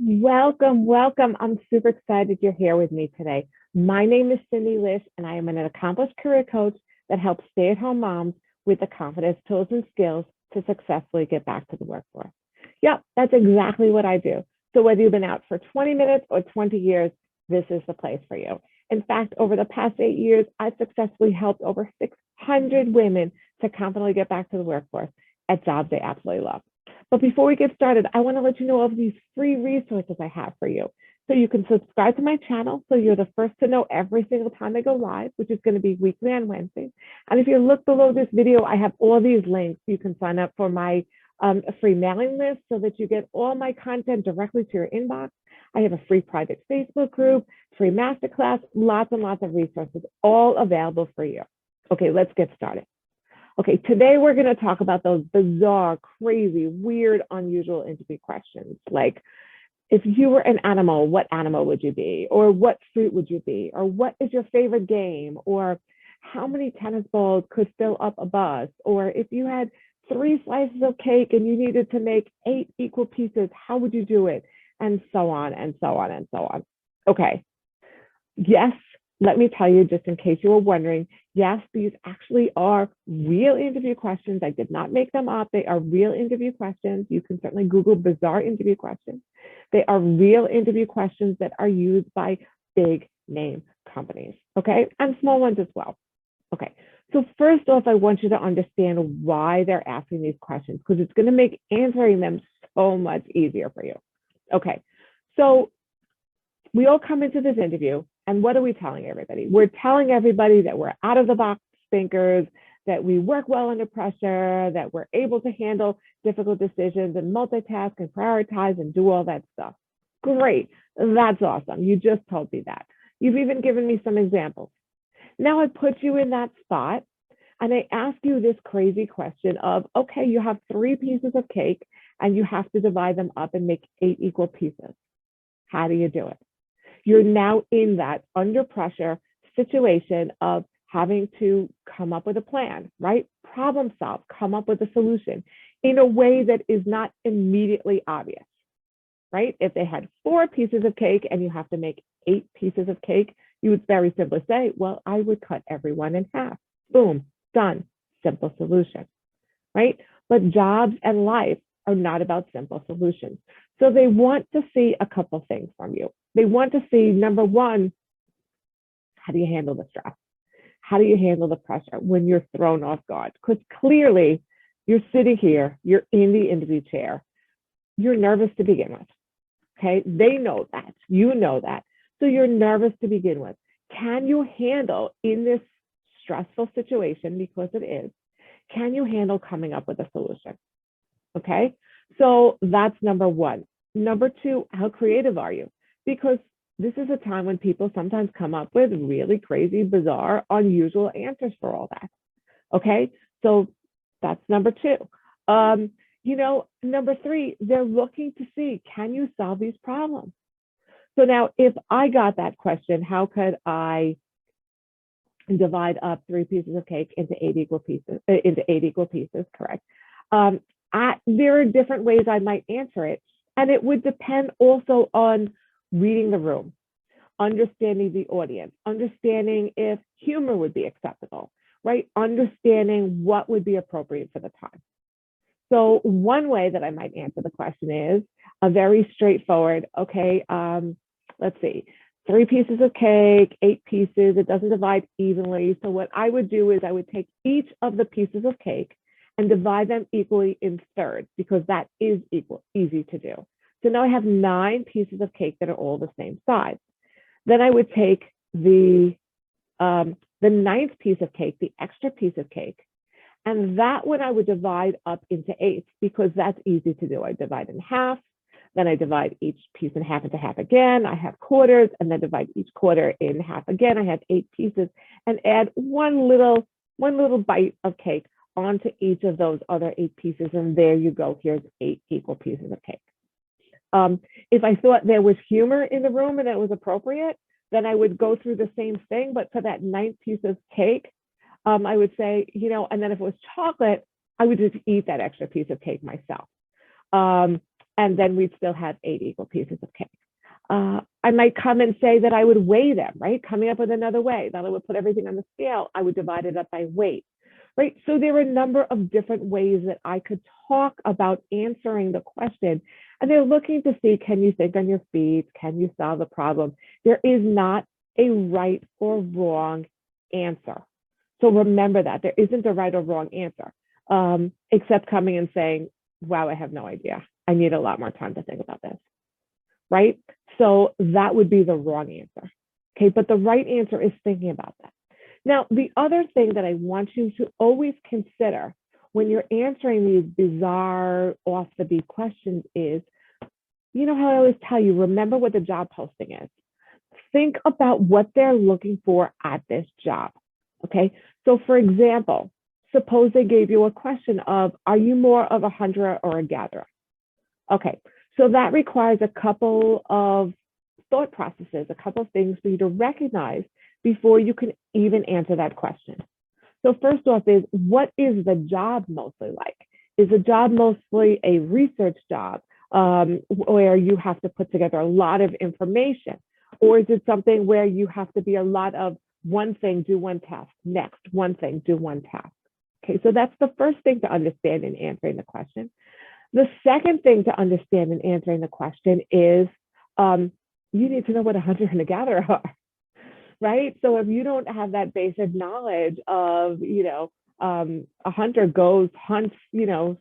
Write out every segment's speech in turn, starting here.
Welcome, welcome. I'm super excited you're here with me today. My name is Cindy Lish, and I am an accomplished career coach that helps stay-at-home moms with the confidence, tools, and skills to successfully get back to the workforce. Yep, that's exactly what I do. So whether you've been out for 20 minutes or 20 years, this is the place for you. In fact, over the past 8 years, I've successfully helped over 600 women to confidently get back to the workforce at jobs they absolutely love. But before we get started, I want to let you know of these free resources I have for you. So you can subscribe to my channel so you're the first to know every single time I go live, which is going to be weekly on Wednesdays. And if you look below this video, I have all these links. You can sign up for my free mailing list so that you get all my content directly to your inbox. I have a free private Facebook group, free masterclass, lots and lots of resources, all available for you. Okay, let's get started. Okay, today we're going to talk about those bizarre, crazy, weird, unusual interview questions. Like, if you were an animal, what animal would you be? Or what fruit would you be? Or what is your favorite game? Or how many tennis balls could fill up a bus? Or if you had 3 slices of cake and you needed to make 8 equal pieces, how would you do it? And so on and so on and so on. Okay, yes, let me tell you, just in case you were wondering, yes, these actually are real interview questions. I did not make them up. They are real interview questions. You can certainly Google bizarre interview questions. They are real interview questions that are used by big name companies, okay? And small ones as well. Okay, so first off, I want you to understand why they're asking these questions, because it's going to make answering them so much easier for you. Okay, so we all come into this interview, and what are we telling everybody? We're telling everybody that we're out of the box thinkers, that we work well under pressure, that we're able to handle difficult decisions and multitask and prioritize and do all that stuff. Great, that's awesome. You just told me that. You've even given me some examples. Now I put you in that spot and I ask you this crazy question of, okay, you have 3 pieces of cake and you have to divide them up and make 8 equal pieces. How do you do it? You're now in that under pressure situation of having to come up with a plan, right? Problem solve, come up with a solution in a way that is not immediately obvious, right? If they had 4 pieces of cake and you have to make 8 pieces of cake, you would very simply say, well, I would cut every one in half. Boom, done, simple solution, right? But jobs and life are not about simple solutions. So they want to see a couple things from you. They want to see, number one, how do you handle the stress? How do you handle the pressure when you're thrown off guard? Because clearly you're sitting here, you're in the interview chair, you're nervous to begin with, okay? They know that, you know that. So you're nervous to begin with. Can you handle in this stressful situation, because it is, can you handle coming up with a solution? Okay, so that's number one. Number two, how creative are you? Because this is a time when people sometimes come up with really crazy, bizarre, unusual answers for all that. Okay, so that's number two. Number three, they're looking to see, can you solve these problems? So now, if I got that question, how could I divide up 3 pieces of cake into 8 equal pieces? Correct. There are different ways I might answer it, and it would depend also on reading the room, understanding the audience, understanding if humor would be acceptable, right? Understanding what would be appropriate for the time. So one way that I might answer the question is a very straightforward, okay, let's see, 3 pieces of cake, 8 pieces, it doesn't divide evenly. So what I would do is I would take each of the pieces of cake and divide them equally in thirds, because that is easy to do. So now I have 9 pieces of cake that are all the same size. Then I would take the 9th piece of cake, the extra piece of cake, and that one I would divide up into 8, because that's easy to do. I divide in half, then I divide each piece in half into half again. I have quarters, and then divide each quarter in half again. I have 8 pieces, and add one little bite of cake onto each of those other 8 pieces, and there you go. Here's 8 equal pieces of cake. If I thought there was humor in the room and that was appropriate, then I would go through the same thing, but for that 9th piece of cake, I would say, and then if it was chocolate, I would just eat that extra piece of cake myself. and then we'd still have 8 equal pieces of cake. I might come and say that I would weigh them, right? Coming up with another way that I would put everything on the scale. I would divide it up by weight, right? So there are a number of different ways that I could talk about answering the question. And they're looking to see, can you think on your feet? Can you solve the problem? There is not a right or wrong answer. So remember that there isn't a right or wrong answer, except coming and saying, wow, I have no idea. I need a lot more time to think about this, right? So that would be the wrong answer. Okay, but the right answer is thinking about that. Now, the other thing that I want you to always consider when you're answering these bizarre, off the beat questions is, you know how I always tell you, remember what the job posting is. Think about what they're looking for at this job. Okay, so for example, suppose they gave you a question of, are you more of a hunter or a gatherer? Okay, so that requires a couple of thought processes, a couple of things for you to recognize before you can even answer that question. So first off is, what is the job mostly like? Is the job mostly a research job where you have to put together a lot of information? Or is it something where you have to be a lot of one thing, do one task, next, one thing, do one task? Okay, so that's the first thing to understand in answering the question. The second thing to understand in answering the question is you need to know what a hunter and a gatherer are, right? So if you don't have that basic knowledge of, a hunter goes, hunts, in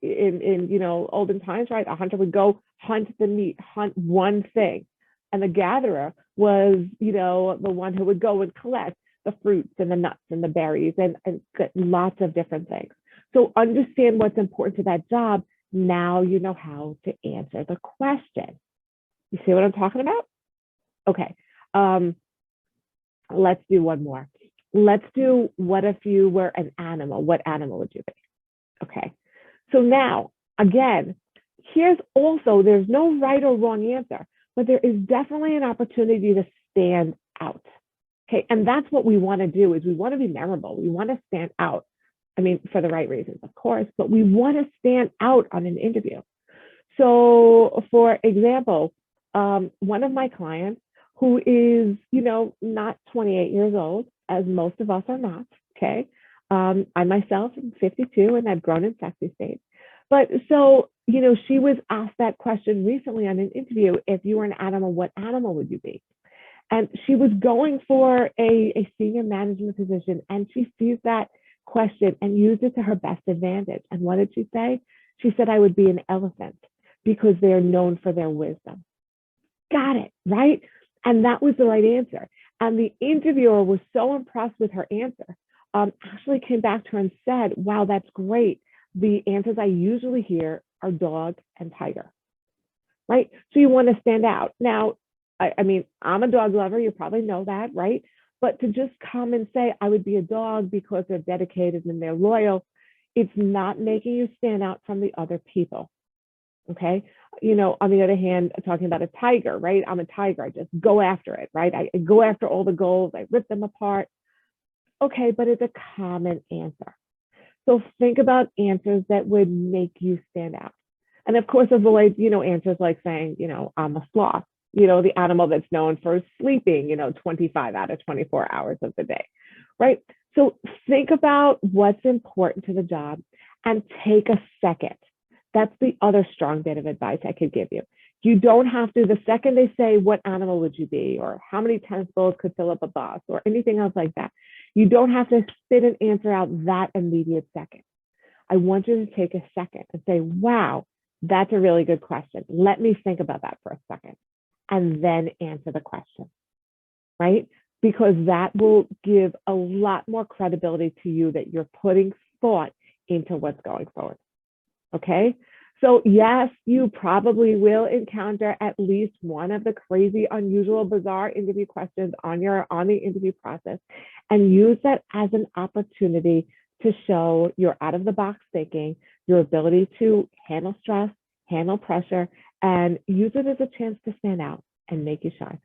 olden times, right? A hunter would go hunt the meat, hunt one thing. And the gatherer was, the one who would go and collect the fruits and the nuts and the berries and lots of different things. So understand what's important to that job. Now you know how to answer the question. You see what I'm talking about? Okay. Let's do one more. Let's do, what if you were an animal? What animal would you be? Okay. So now, again, there's no right or wrong answer, but there is definitely an opportunity to stand out. Okay. And that's what we want to do, is we want to be memorable. We want to stand out. I mean, for the right reasons, of course, but we want to stand out on an interview. So for example, one of my clients who is, not 28 years old, as most of us are not, okay? I myself am 52 and I've grown in sexy stage. But so, she was asked that question recently on an interview, if you were an animal, what animal would you be? And she was going for a senior management position, and she sees that question and used it to her best advantage. And what did she say? She said, I would be an elephant because they're known for their wisdom. Got it, right? And that was the right answer. And the interviewer was so impressed with her answer, actually came back to her and said, wow, that's great. The answers I usually hear are dog and tiger, right? So you want to stand out. Now, I mean, I'm a dog lover. You probably know that, right? But to just come and say, I would be a dog because they're dedicated and they're loyal, it's not making you stand out from the other people. Okay. On the other hand, talking about a tiger, right? I'm a tiger. I just go after it, right? I go after all the goals. I rip them apart. Okay. But it's a common answer. So think about answers that would make you stand out. And of course, avoid, answers like saying, I'm a sloth, the animal that's known for sleeping, 25 out of 24 hours of the day, right? So think about what's important to the job and take a second. That's the other strong bit of advice I could give you. You don't have to, the second they say, what animal would you be? Or how many tennis balls could fill up a bus? Or anything else like that. You don't have to spit an answer out that immediate second. I want you to take a second and say, wow, that's a really good question. Let me think about that for a second. And then answer the question, right? Because that will give a lot more credibility to you that you're putting thought into what's going forward. Okay, so yes, you probably will encounter at least one of the crazy, unusual, bizarre interview questions on the interview process, and use that as an opportunity to show your out-of-the-box thinking, your ability to handle stress, handle pressure, and use it as a chance to stand out and make you shine.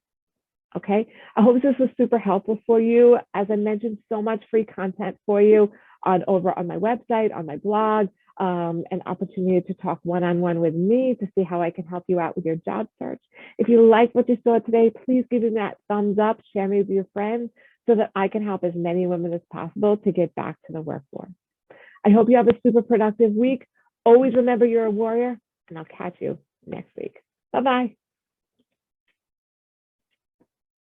Okay, I hope this was super helpful for you. As I mentioned, so much free content for you over on my website, on my blog. an opportunity to talk one-on-one with me to see how I can help you out with your job search. If you like what you saw today, please give me that thumbs up, share me with your friends so that I can help as many women as possible to get back to the workforce. I hope you have a super productive week. Always remember you're a warrior, and I'll catch you next week. Bye-bye.